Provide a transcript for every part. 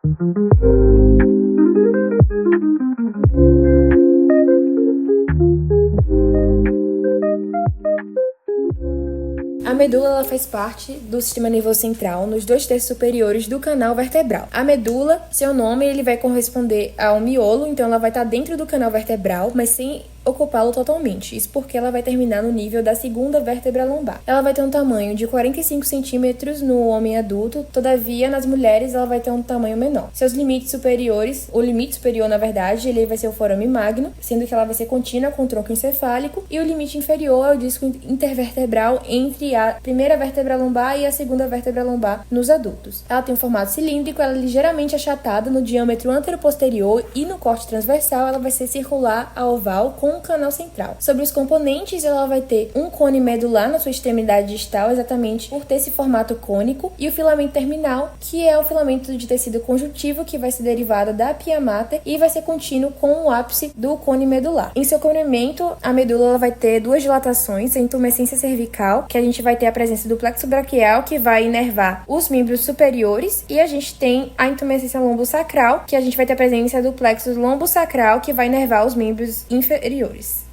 A medula ela faz parte do sistema nervoso central nos 2/3 superiores do canal vertebral. A medula, seu nome, ele vai corresponder ao miolo, então ela vai estar dentro do canal vertebral, mas sem ocupá-lo totalmente. Isso porque ela vai terminar no nível da segunda vértebra lombar. Ela vai ter um tamanho de 45 centímetros no homem adulto, todavia nas mulheres ela vai ter um tamanho menor. Seus limites superiores, o limite superior na verdade, ele vai ser o forame magno, sendo que ela vai ser contínua com o tronco encefálico, e o limite inferior é o disco intervertebral entre a primeira vértebra lombar e a segunda vértebra lombar nos adultos. Ela tem um formato cilíndrico, ela é ligeiramente achatada no diâmetro anteroposterior e no corte transversal ela vai ser circular a oval com um canal central. Sobre os componentes, ela vai ter um cone medular na sua extremidade distal, exatamente por ter esse formato cônico, e o filamento terminal, que é o filamento de tecido conjuntivo que vai ser derivado da pia mater e vai ser contínuo com o ápice do cone medular. Em seu comprimento, a medula ela vai ter duas dilatações, a intumescência cervical, que a gente vai ter a presença do plexo braquial, que vai inervar os membros superiores, e a gente tem a intumescência lombosacral, que a gente vai ter a presença do plexo lombosacral, que vai inervar os membros inferiores.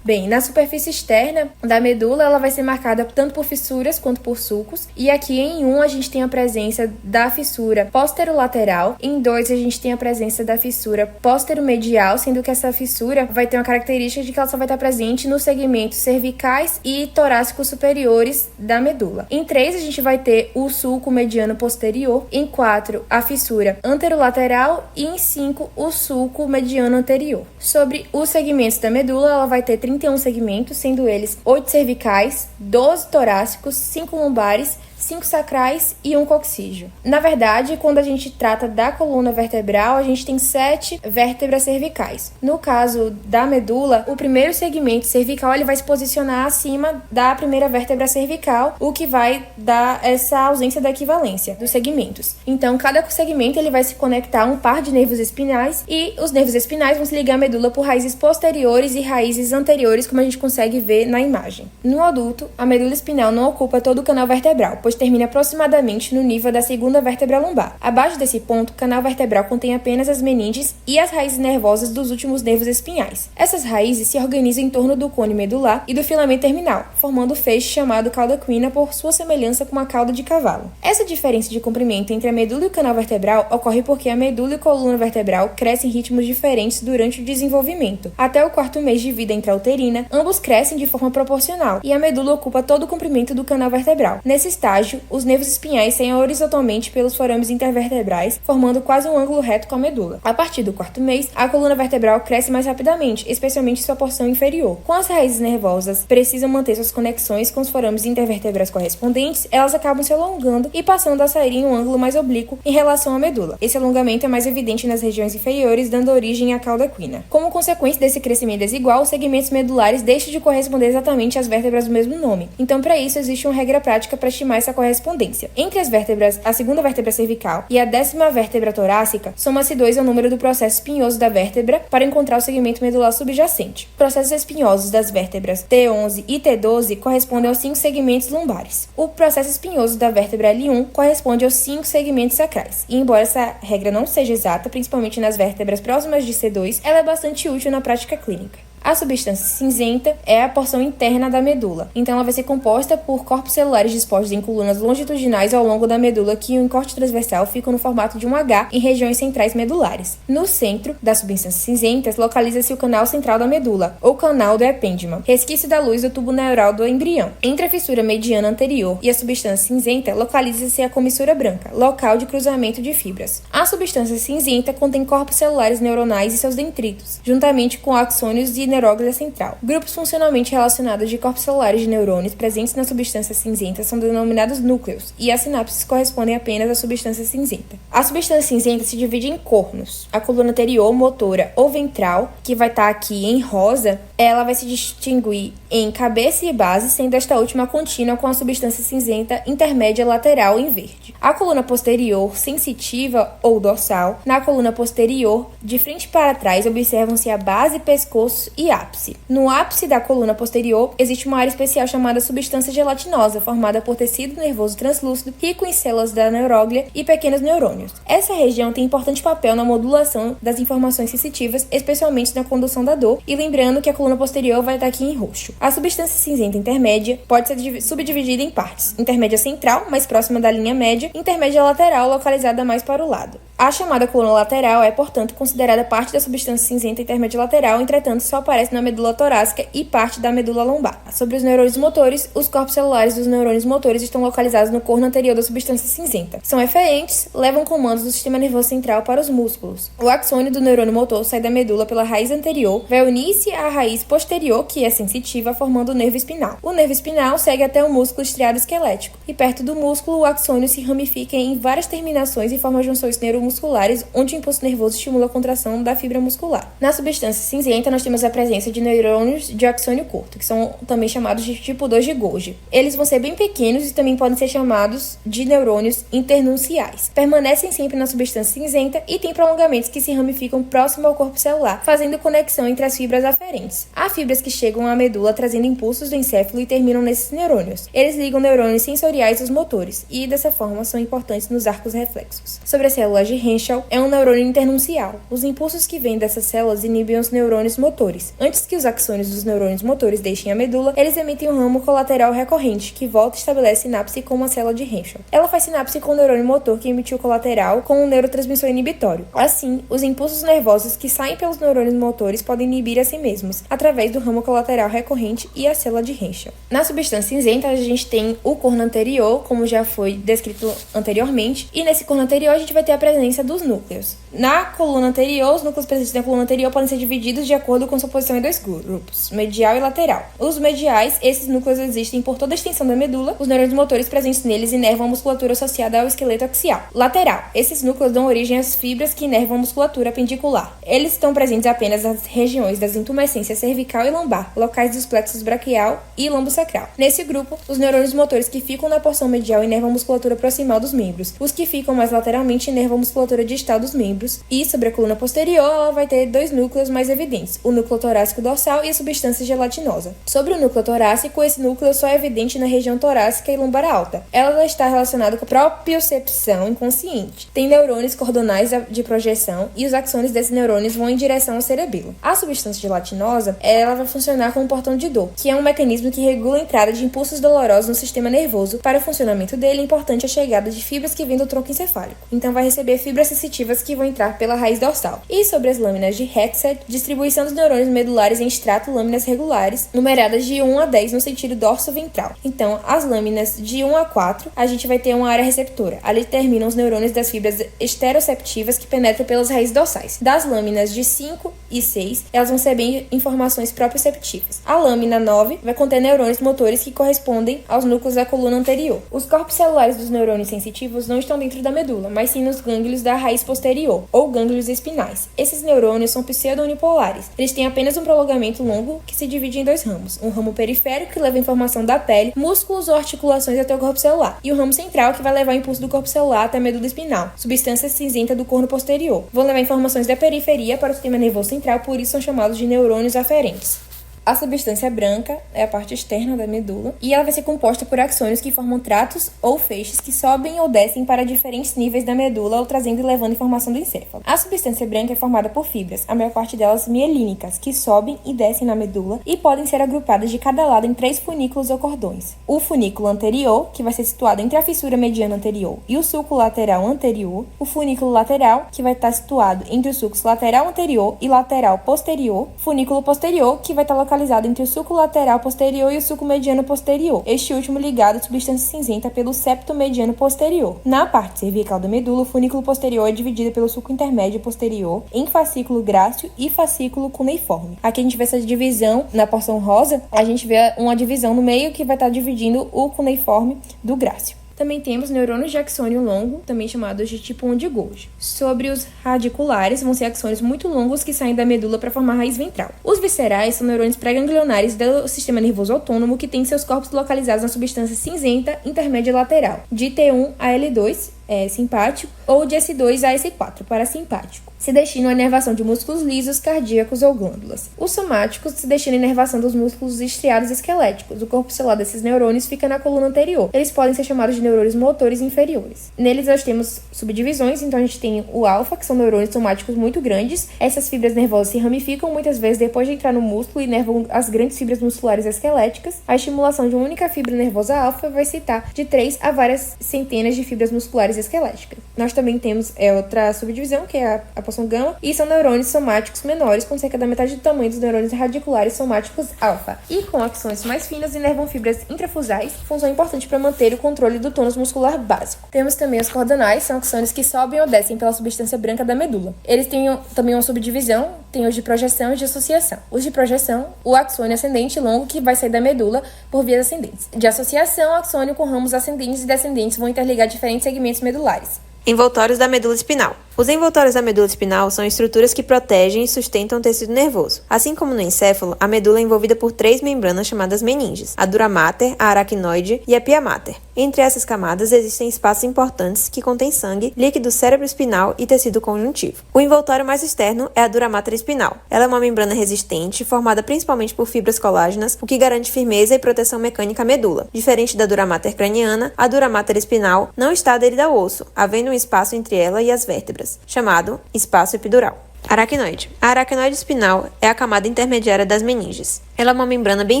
Bem, na superfície externa da medula, ela vai ser marcada tanto por fissuras quanto por sulcos. E aqui em 1 a gente tem a presença da fissura posterolateral. Em 2 a gente tem a presença da fissura posteromedial, sendo que essa fissura vai ter uma característica de que ela só vai estar presente nos segmentos cervicais e torácicos superiores da medula. Em 3 a gente vai ter o sulco mediano posterior. Em 4 a fissura anterolateral e em 5 o sulco mediano anterior. Sobre os segmentos da medula, ela vai ter 31 segmentos, sendo eles 8 cervicais, 12 torácicos, 5 lombares, 5 sacrais e 1 coxígeo. Na verdade, quando a gente trata da coluna vertebral, a gente tem 7 vértebras cervicais. No caso da medula, o primeiro segmento cervical ele vai se posicionar acima da primeira vértebra cervical, o que vai dar essa ausência da equivalência dos segmentos. Então, cada segmento ele vai se conectar a um par de nervos espinais, e os nervos espinais vão se ligar à medula por raízes posteriores e raízes anteriores, como a gente consegue ver na imagem. No adulto, a medula espinal não ocupa todo o canal vertebral, pois termina aproximadamente no nível da segunda vértebra lombar. Abaixo desse ponto, o canal vertebral contém apenas as meninges e as raízes nervosas dos últimos nervos espinhais. Essas raízes se organizam em torno do cone medular e do filamento terminal, formando o feixe chamado cauda equina por sua semelhança com uma cauda de cavalo. Essa diferença de comprimento entre a medula e o canal vertebral ocorre porque a medula e a coluna vertebral crescem em ritmos diferentes durante o desenvolvimento. Até o 4º mês de vida intrauterina, ambos crescem de forma proporcional, e a medula ocupa todo o comprimento do canal vertebral. Nesse estágio, os nervos espinhais saem horizontalmente pelos forames intervertebrais, formando quase um ângulo reto com a medula. A partir do 4º mês, a coluna vertebral cresce mais rapidamente, especialmente sua porção inferior. Com as raízes nervosas precisam manter suas conexões com os forames intervertebrais correspondentes, elas acabam se alongando e passando a sair em um ângulo mais oblíquo em relação à medula. Esse alongamento é mais evidente nas regiões inferiores, dando origem à cauda equina. Como consequência desse crescimento desigual, os segmentos medulares deixam de corresponder exatamente às vértebras do mesmo nome. Então, para isso, existe uma regra prática para estimar essa correspondência. Entre as vértebras, a segunda vértebra cervical e a 10ª vértebra torácica, soma-se 2 ao número do processo espinhoso da vértebra para encontrar o segmento medular subjacente. Processos espinhosos das vértebras T11 e T12 correspondem aos 5 segmentos lombares. O processo espinhoso da vértebra L1 corresponde aos 5 segmentos sacrais. E embora essa regra não seja exata, principalmente nas vértebras próximas de C2, ela é bastante útil na prática clínica. A substância cinzenta é a porção interna da medula, então ela vai ser composta por corpos celulares dispostos em colunas longitudinais ao longo da medula que em corte transversal ficam no formato de um H em regiões centrais medulares. No centro das substâncias cinzentas localiza-se o canal central da medula, ou canal do epêndima, resquício da luz do tubo neural do embrião. Entre a fissura mediana anterior e a substância cinzenta localiza-se a comissura branca, local de cruzamento de fibras. A substância cinzenta contém corpos celulares neuronais e seus dendritos, juntamente com axônios e neuróglia central. Grupos funcionalmente relacionados de corpos celulares de neurônios presentes na substância cinzenta são denominados núcleos, e as sinapses correspondem apenas à substância cinzenta. A substância cinzenta se divide em cornos. A coluna anterior, motora ou ventral, que vai estar aqui em rosa, Ela vai se distinguir em cabeça e base, sendo esta última contínua com a substância cinzenta intermédia lateral em verde. A coluna posterior, sensitiva ou dorsal. Na coluna posterior, de frente para trás, observam-se a base, pescoço e ápice. No ápice da coluna posterior, existe uma área especial chamada substância gelatinosa, formada por tecido nervoso translúcido, rico em células da neuróglia e pequenos neurônios. Essa região tem importante papel na modulação das informações sensitivas, especialmente na condução da dor, e lembrando que a coluna posterior vai estar aqui em roxo. A substância cinzenta intermédia pode ser subdividida em partes: intermédia central, mais próxima da linha média, intermédia lateral, localizada mais para o lado. A chamada coluna lateral é, portanto, considerada parte da substância cinzenta intermédia lateral, entretanto, só aparece na medula torácica e parte da medula lombar. Sobre os neurônios motores, os corpos celulares dos neurônios motores estão localizados no corno anterior da substância cinzenta. São eferentes, levam comandos do sistema nervoso central para os músculos. O axônio do neurônio motor sai da medula pela raiz anterior, vai unir-se à raiz posterior, que é sensitiva, formando o nervo espinal. O nervo espinal segue até o músculo estriado esquelético, e perto do músculo, o axônio se ramifica em várias terminações e forma junções neuromusculares, onde o impulso nervoso estimula a contração da fibra muscular. Na substância cinzenta, nós temos a presença de neurônios de axônio curto, que são também chamados de tipo 2 de Golgi. Eles vão ser bem pequenos e também podem ser chamados de neurônios internunciais. Permanecem sempre na substância cinzenta e têm prolongamentos que se ramificam próximo ao corpo celular, fazendo conexão entre as fibras aferentes. Há fibras que chegam à medula trazendo impulsos do encéfalo e terminam nesses neurônios. Eles ligam neurônios sensoriais aos motores e, dessa forma, são importantes nos arcos reflexos. Sobre as células de Henschel, é um neurônio internuncial. Os impulsos que vêm dessas células inibem os neurônios motores. Antes que os axônios dos neurônios motores deixem a medula, eles emitem um ramo colateral recorrente, que volta e estabelece sinapse com uma célula de Henschel. Ela faz sinapse com o neurônio motor que emitiu o colateral com um neurotransmissor inibitório. Assim, os impulsos nervosos que saem pelos neurônios motores podem inibir a si mesmos, através do ramo colateral recorrente e a célula de Henschel. Na substância cinzenta, a gente tem o corno anterior, como já foi descrito anteriormente, e nesse corno anterior a gente vai ter a presença dos núcleos. Na coluna anterior, os núcleos presentes na coluna anterior podem ser divididos de acordo com sua posição em dois grupos, medial e lateral. Os mediais, esses núcleos existem por toda a extensão da medula, os neurônios motores presentes neles inervam a musculatura associada ao esqueleto axial. Lateral, esses núcleos dão origem às fibras que inervam a musculatura apendicular. Eles estão presentes apenas nas regiões das intumescências cervical e lombar, locais dos plexos braquial e lombosacral. Nesse grupo, os neurônios motores que ficam na porção medial inervam a musculatura proximal dos membros. Os que ficam mais lateralmente inervam a musculatura distal dos membros. E sobre a coluna posterior, ela vai ter dois núcleos mais evidentes, o núcleo torácico dorsal e a substância gelatinosa. Sobre o núcleo torácico, esse núcleo só é evidente na região torácica e lombar alta. Ela está relacionada com a propriocepção inconsciente. Tem neurônios cordonais de projeção e os axônios desses neurônios vão em direção ao cerebelo. A substância gelatinosa, ela vai funcionar como um portão de dor, que é um mecanismo que regula a entrada de impulsos dolorosos no sistema nervoso. Para o funcionamento dele, é importante a chegada de fibras que vêm do tronco encefálico. Então vai receber fibras sensitivas que vão entrar pela raiz dorsal. E sobre as lâminas de Heckseth, distribuição dos neurônios medulares em extrato lâminas regulares, numeradas de 1 a 10 no sentido dorso-ventral. Então, as lâminas de 1 a 4, a gente vai ter uma área receptora. Ali terminam os neurônios das fibras esteroceptivas que penetram pelas raízes dorsais. Das lâminas de 5 e 6, elas vão receber informações proprioceptivas. A lâmina 9 vai conter neurônios motores que correspondem aos núcleos da coluna anterior. Os corpos celulares dos neurônios sensitivos não estão dentro da medula, mas sim nos gânglios da raiz posterior, ou gânglios espinais. Esses neurônios são pseudo-unipolares. Eles têm apenas um prolongamento longo que se divide em dois ramos. Um ramo periférico que leva a informação da pele, músculos ou articulações até o corpo celular, e o ramo central que vai levar o impulso do corpo celular até a medula espinal, substância cinzenta do corno posterior. Vão levar informações da periferia para o sistema nervoso central, por isso são chamados de neurônios aferentes. A substância branca é a parte externa da medula e ela vai ser composta por axônios que formam tratos ou feixes que sobem ou descem para diferentes níveis da medula ou trazendo e levando informação do encéfalo. A substância branca é formada por fibras, a maior parte delas mielínicas, que sobem e descem na medula e podem ser agrupadas de cada lado em 3 funículos ou cordões. O funículo anterior, que vai ser situado entre a fissura mediana anterior e o sulco lateral anterior. O funículo lateral, que vai estar situado entre os sulcos lateral anterior e lateral posterior. Funículo posterior, que vai estar localizado entre o sulco lateral posterior e o sulco mediano posterior, este último ligado à substância cinzenta pelo septo mediano posterior. Na parte cervical da medula, o funículo posterior é dividido pelo sulco intermédio posterior em fascículo grácil e fascículo cuneiforme. Aqui a gente vê essa divisão na porção rosa, a gente vê uma divisão no meio que vai estar dividindo o cuneiforme do grácil. Também temos neurônios de axônio longo, também chamados de tipo 1 de Golgi. Sobre os radiculares, vão ser axônios muito longos que saem da medula para formar a raiz ventral. Os viscerais são neurônios pré-ganglionares do sistema nervoso autônomo que têm seus corpos localizados na substância cinzenta intermédia lateral, de T1 a L2, simpático, ou de S2 a S4, parasimpático. Se destinam à inervação de músculos lisos, cardíacos ou glândulas. Os somáticos se destinam à inervação dos músculos estriados esqueléticos. O corpo celular desses neurônios fica na coluna anterior. Eles podem ser chamados de neurônios motores inferiores. Neles nós temos subdivisões, então a gente tem o alfa, que são neurônios somáticos muito grandes. Essas fibras nervosas se ramificam muitas vezes depois de entrar no músculo e inervam as grandes fibras musculares esqueléticas. A estimulação de uma única fibra nervosa alfa vai citar de 3 a várias centenas de fibras musculares esqueléticas. Nós também temos outra subdivisão, que é a porção gama, e são neurônios somáticos menores, com cerca da metade do tamanho dos neurônios radiculares somáticos alfa. E com axônios mais finos, inervam fibras intrafusais, função importante para manter o controle do tônus muscular básico. Temos também os cordonais, são axônios que sobem ou descem pela substância branca da medula. Eles têm também uma subdivisão, tem os de projeção e de associação. Os de projeção, o axônio ascendente longo, que vai sair da medula por vias ascendentes. De associação, o axônio com ramos ascendentes e descendentes vão interligar diferentes segmentos medulares. Envoltórios da medula espinal. Os envoltórios da medula espinal são estruturas que protegem e sustentam o tecido nervoso. Assim como no encéfalo, a medula é envolvida por 3 membranas chamadas meninges, a dura mater, a aracnoide e a pia mater. Entre essas camadas existem espaços importantes que contêm sangue, líquido cerebroespinal e tecido conjuntivo. O envoltório mais externo é a dura mater espinal. Ela é uma membrana resistente, formada principalmente por fibras colágenas, o que garante firmeza e proteção mecânica à medula. Diferente da dura mater craniana, a dura mater espinal não está aderida ao osso, havendo um espaço entre ela e as vértebras, chamado espaço epidural. Aracnoide. A aracnoide espinal é a camada intermediária das meninges. Ela é uma membrana bem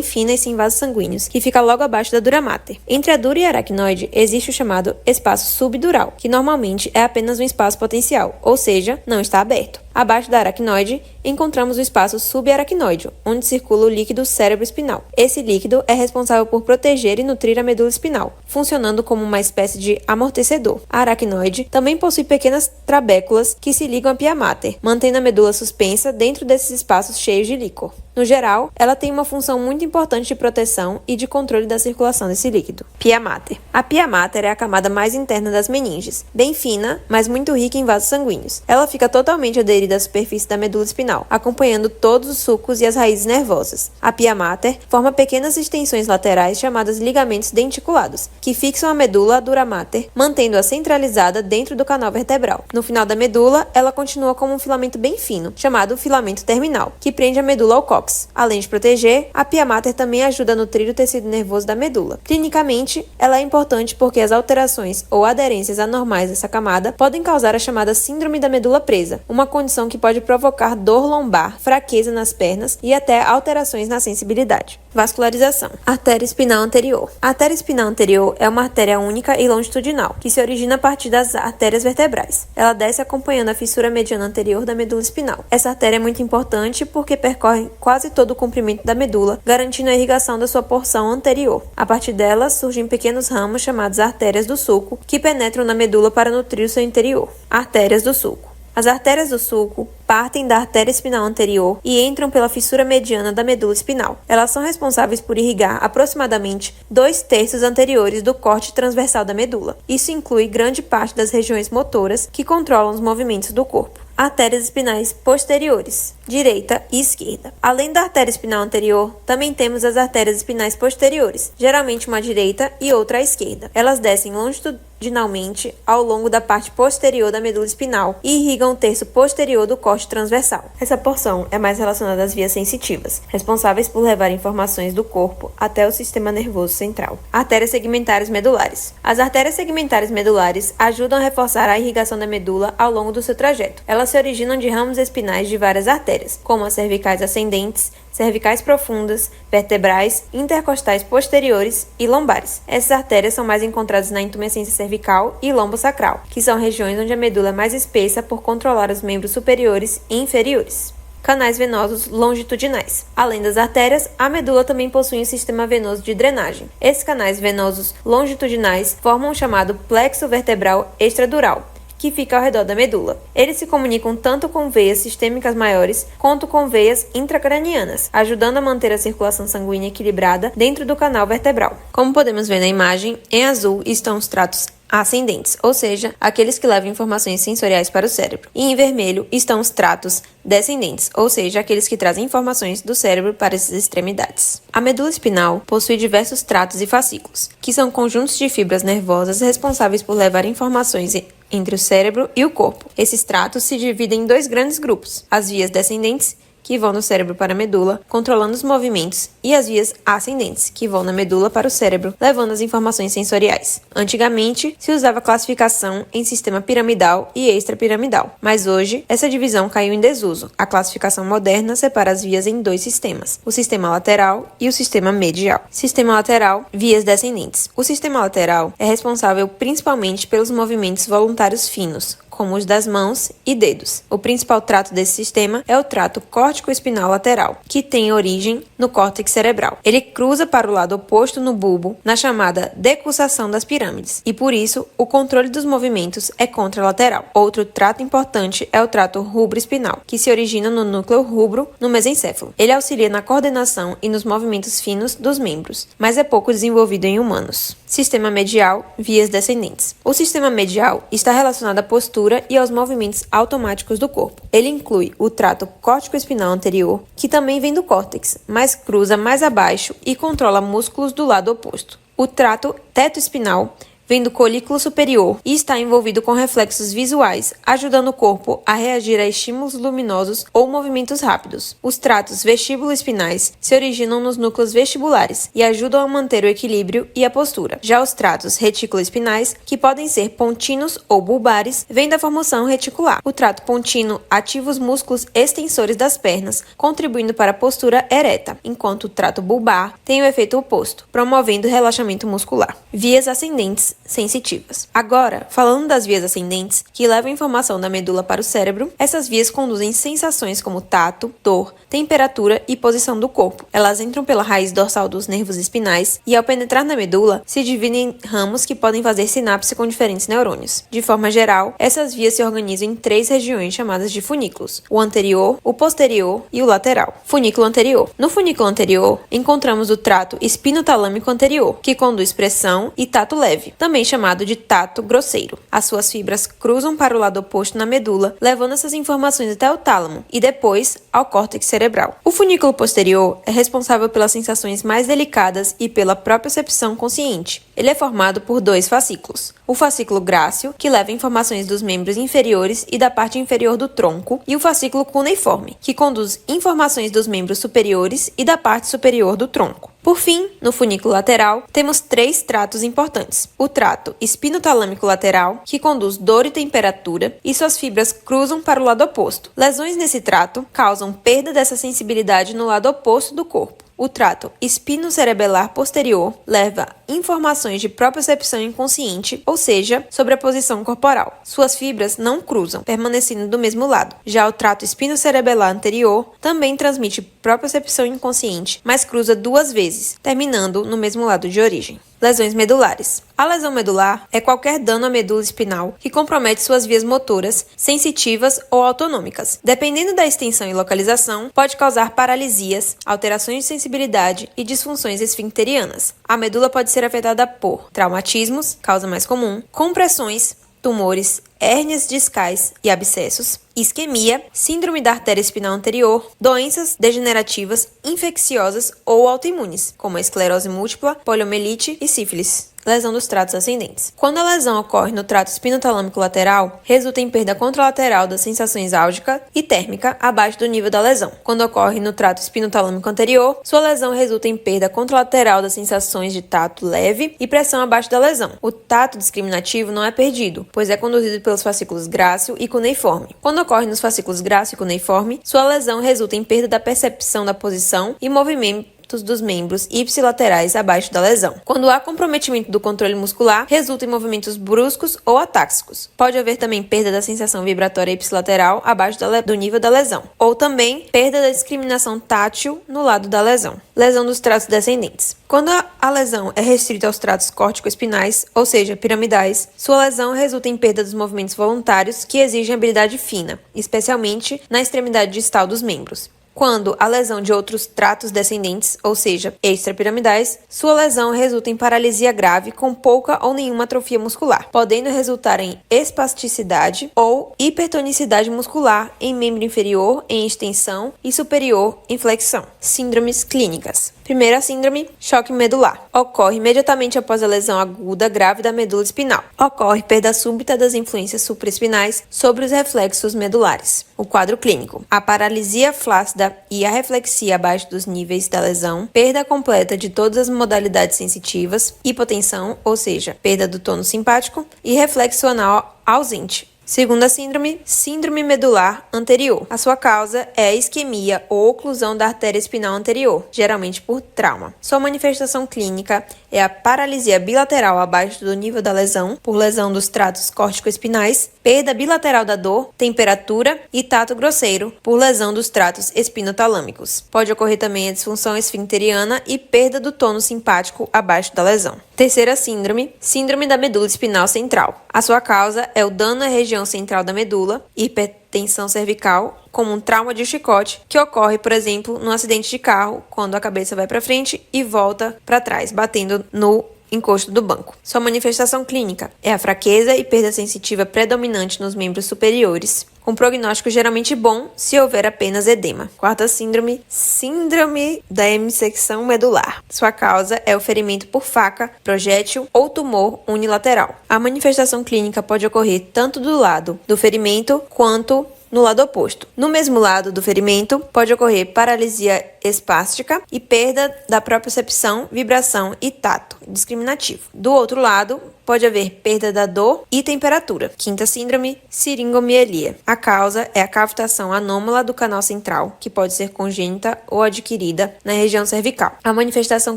fina e sem vasos sanguíneos, que fica logo abaixo da dura mater. Entre a dura e a aracnoide, existe o chamado espaço subdural, que normalmente é apenas um espaço potencial, ou seja, não está aberto. Abaixo da aracnoide, encontramos o espaço subaracnoide, onde circula o líquido cerebroespinal. Esse líquido é responsável por proteger e nutrir a medula espinal, funcionando como uma espécie de amortecedor. A aracnoide também possui pequenas trabéculas que se ligam à pia mater, mantendo a medula suspensa dentro desses espaços cheios de líquor. No geral, ela tem uma função muito importante de proteção e de controle da circulação desse líquido. Pia mater. A pia mater é a camada mais interna das meninges, bem fina, mas muito rica em vasos sanguíneos. Ela fica totalmente aderida à superfície da medula espinal, acompanhando todos os sulcos e as raízes nervosas. A pia mater forma pequenas extensões laterais chamadas ligamentos denticulados, que fixam a medula à dura mater, mantendo-a centralizada dentro do canal vertebral. No final da medula, ela continua como um filamento bem fino, chamado filamento terminal, que prende a medula ao cóccix. Além de proteger, a pia mater também ajuda a nutrir o tecido nervoso da medula. Clinicamente, ela é importante porque as alterações ou aderências anormais dessa camada podem causar a chamada síndrome da medula presa, uma condição que pode provocar dor lombar, fraqueza nas pernas e até alterações na sensibilidade. Vascularização. Artéria espinal anterior. A artéria espinal anterior é uma artéria única e longitudinal, que se origina a partir das artérias vertebrais. Ela desce acompanhando a fissura mediana anterior da medula espinal. Essa artéria é muito importante porque percorre quase todo o comprimento da medula, garantindo a irrigação da sua porção anterior. A partir dela, surgem pequenos ramos chamados artérias do sulco, que penetram na medula para nutrir o seu interior. Artérias do sulco. As artérias do sulco partem da artéria espinal anterior e entram pela fissura mediana da medula espinal. Elas são responsáveis por irrigar aproximadamente 2/3 anteriores do corte transversal da medula. Isso inclui grande parte das regiões motoras que controlam os movimentos do corpo. Artérias espinais posteriores, direita e esquerda. Além da artéria espinal anterior, também temos as artérias espinais posteriores, geralmente uma à direita e outra à esquerda. Elas descem longitudinalmente ao longo da parte posterior da medula espinal e irrigam o terço posterior do corte transversal. Essa porção é mais relacionada às vias sensitivas, responsáveis por levar informações do corpo até o sistema nervoso central. Artérias segmentares medulares. As artérias segmentares medulares ajudam a reforçar a irrigação da medula ao longo do seu trajeto. Elas se originam de ramos espinais de várias artérias, como as cervicais ascendentes, cervicais profundas, vertebrais, intercostais posteriores e lombares. Essas artérias são mais encontradas na intumescência cervical e lombosacral, que são regiões onde a medula é mais espessa por controlar os membros superiores e inferiores. Canais venosos longitudinais. Além das artérias, a medula também possui um sistema venoso de drenagem. Esses canais venosos longitudinais formam o chamado plexo vertebral extradural, que fica ao redor da medula. Eles se comunicam tanto com veias sistêmicas maiores quanto com veias intracranianas, ajudando a manter a circulação sanguínea equilibrada dentro do canal vertebral. Como podemos ver na imagem, em azul estão os tratos ascendentes, ou seja, aqueles que levam informações sensoriais para o cérebro. E em vermelho estão os tratos descendentes, ou seja, aqueles que trazem informações do cérebro para as extremidades. A medula espinal possui diversos tratos e fascículos, que são conjuntos de fibras nervosas responsáveis por levar informações entre o cérebro e o corpo. Esses tratos se dividem em dois grandes grupos: as vias descendentes, que vão do cérebro para a medula, controlando os movimentos, e as vias ascendentes, que vão da medula para o cérebro, levando as informações sensoriais. Antigamente, se usava classificação em sistema piramidal e extrapiramidal, mas hoje essa divisão caiu em desuso. A classificação moderna separa as vias em dois sistemas: o sistema lateral e o sistema medial. Sistema lateral, vias descendentes. O sistema lateral é responsável principalmente pelos movimentos voluntários finos, como os das mãos e dedos. O principal trato desse sistema é o trato córtico-espinal lateral, que tem origem no córtex cerebral. Ele cruza para o lado oposto no bulbo, na chamada decussação das pirâmides, e por isso o controle dos movimentos é contralateral. Outro trato importante é o trato rubro-espinal, que se origina no núcleo rubro no mesencéfalo. Ele auxilia na coordenação e nos movimentos finos dos membros, mas é pouco desenvolvido em humanos. Sistema medial, vias descendentes. O sistema medial está relacionado à postura e aos movimentos automáticos do corpo. Ele inclui o trato córtico-espinal anterior, que também vem do córtex, mas cruza mais abaixo e controla músculos do lado oposto. O trato teto-espinal vem do colículo superior e está envolvido com reflexos visuais, ajudando o corpo a reagir a estímulos luminosos ou movimentos rápidos. Os tratos vestíbulo-espinais se originam nos núcleos vestibulares e ajudam a manter o equilíbrio e a postura. Já os tratos retículo-espinais, que podem ser pontinos ou bulbares, vêm da formação reticular. O trato pontino ativa os músculos extensores das pernas, contribuindo para a postura ereta, enquanto o trato bulbar tem o efeito oposto, promovendo o relaxamento muscular. Vias ascendentes sensitivas. Agora, falando das vias ascendentes, que levam informação da medula para o cérebro, essas vias conduzem sensações como tato, dor, temperatura e posição do corpo. Elas entram pela raiz dorsal dos nervos espinais e, ao penetrar na medula, se dividem em ramos que podem fazer sinapse com diferentes neurônios. De forma geral, essas vias se organizam em 3 regiões chamadas de funículos: o anterior, o posterior e o lateral. Funículo anterior. No funículo anterior, encontramos o trato espinotalâmico anterior, que conduz pressão e tato leve, também chamado de tato grosseiro. As suas fibras cruzam para o lado oposto na medula, levando essas informações até o tálamo e depois ao córtex cerebral. O funículo posterior é responsável pelas sensações mais delicadas e pela propriocepção consciente. Ele é formado por 2 fascículos: o fascículo grácil, que leva informações dos membros inferiores e da parte inferior do tronco, e o fascículo cuneiforme, que conduz informações dos membros superiores e da parte superior do tronco. Por fim, no funículo lateral, temos 3 tratos importantes: o trato espinotalâmico lateral, que conduz dor e temperatura, e suas fibras cruzam para o lado oposto. Lesões nesse trato causam perda dessa sensibilidade no lado oposto do corpo. O trato espinocerebelar posterior leva informações de propriocepção inconsciente, ou seja, sobre a posição corporal. Suas fibras não cruzam, permanecendo do mesmo lado. Já o trato espinocerebelar anterior também transmite propriocepção inconsciente, mas cruza 2 vezes, terminando no mesmo lado de origem. Lesões medulares. A lesão medular é qualquer dano à medula espinal que compromete suas vias motoras, sensitivas ou autonômicas. Dependendo da extensão e localização, pode causar paralisias, alterações de sensibilidade e disfunções esfincterianas. A medula pode ser afetada por traumatismos, causa mais comum, compressões, tumores, hérnias discais e abscessos, isquemia, síndrome da artéria espinal anterior, doenças degenerativas, infecciosas ou autoimunes, como a esclerose múltipla, poliomielite e sífilis. Lesão dos tratos ascendentes. Quando a lesão ocorre no trato espinotalâmico lateral, resulta em perda contralateral das sensações álgica e térmica abaixo do nível da lesão. Quando ocorre no trato espinotalâmico anterior, sua lesão resulta em perda contralateral das sensações de tato leve e pressão abaixo da lesão. O tato discriminativo não é perdido, pois é conduzido pelos fascículos grácil e cuneiforme. Quando ocorre nos fascículos grácil e cuneiforme, sua lesão resulta em perda da percepção da posição e movimento movimentos dos membros ipsilaterais abaixo da lesão. Quando há comprometimento do controle muscular, resulta em movimentos bruscos ou atáxicos. Pode haver também perda da sensação vibratória ipsilateral abaixo do nível da lesão, ou também perda da discriminação tátil no lado da lesão. Lesão dos tratos descendentes. Quando a lesão é restrita aos tratos córtico-espinais, ou seja, piramidais, sua lesão resulta em perda dos movimentos voluntários que exigem habilidade fina, especialmente na extremidade distal dos membros. Quando a lesão de outros tratos descendentes, ou seja, extrapiramidais, sua lesão resulta em paralisia grave com pouca ou nenhuma atrofia muscular, podendo resultar em espasticidade ou hipertonicidade muscular em membro inferior em extensão e superior em flexão. Síndromes clínicas. Primeira síndrome, choque medular. Ocorre imediatamente após a lesão aguda grave da medula espinal. Ocorre perda súbita das influências supraespinais sobre os reflexos medulares. O quadro clínico. A paralisia flácida e a reflexia abaixo dos níveis da lesão, perda completa de todas as modalidades sensitivas, hipotensão, ou seja, perda do tônus simpático, e reflexo anal ausente. Segunda síndrome, síndrome medular anterior. A sua causa é a isquemia ou oclusão da artéria espinal anterior, geralmente por trauma. Sua manifestação clínica é a paralisia bilateral abaixo do nível da lesão, por lesão dos tratos córtico-espinais, perda bilateral da dor, temperatura e tato grosseiro, por lesão dos tratos espinotalâmicos. Pode ocorrer também a disfunção esfincteriana e perda do tônus simpático abaixo da lesão. Terceira síndrome, síndrome da medula espinal central. A sua causa é o dano à região central da medula, hipertensão cervical, como um trauma de chicote, que ocorre, por exemplo, num acidente de carro, quando a cabeça vai para frente e volta para trás, batendo no encosto do banco. Sua manifestação clínica é a fraqueza e perda sensitiva predominante nos membros superiores, com prognóstico geralmente bom se houver apenas edema. Quarta síndrome, síndrome da hemissecção medular. Sua causa é o ferimento por faca, projétil ou tumor unilateral. A manifestação clínica pode ocorrer tanto do lado do ferimento quanto no lado oposto. No mesmo lado do ferimento, pode ocorrer paralisia espástica e perda da propriocepção, vibração e tato discriminativo. Do outro lado, pode haver perda da dor e temperatura. Quinta síndrome, siringomielia. A causa é a cavitação anômala do canal central, que pode ser congênita ou adquirida na região cervical. A manifestação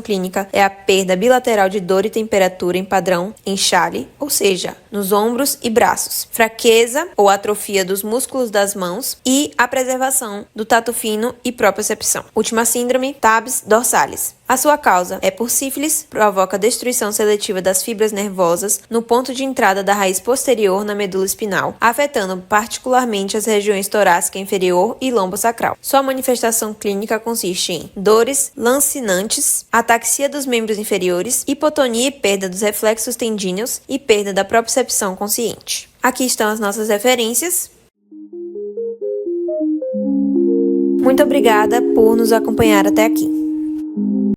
clínica é a perda bilateral de dor e temperatura em padrão em Charlie, ou seja, nos ombros e braços, fraqueza ou atrofia dos músculos das mãos e a preservação do tato fino e propriocepção. Última síndrome, tabes dorsalis. A sua causa é por sífilis, provoca destruição seletiva das fibras nervosas no ponto de entrada da raiz posterior na medula espinal, afetando particularmente as regiões torácica inferior e lombosacral. Sua manifestação clínica consiste em dores lancinantes, ataxia dos membros inferiores, hipotonia e perda dos reflexos tendíneos e perda da propriocepção consciente. Aqui estão as nossas referências. Muito obrigada por nos acompanhar até aqui.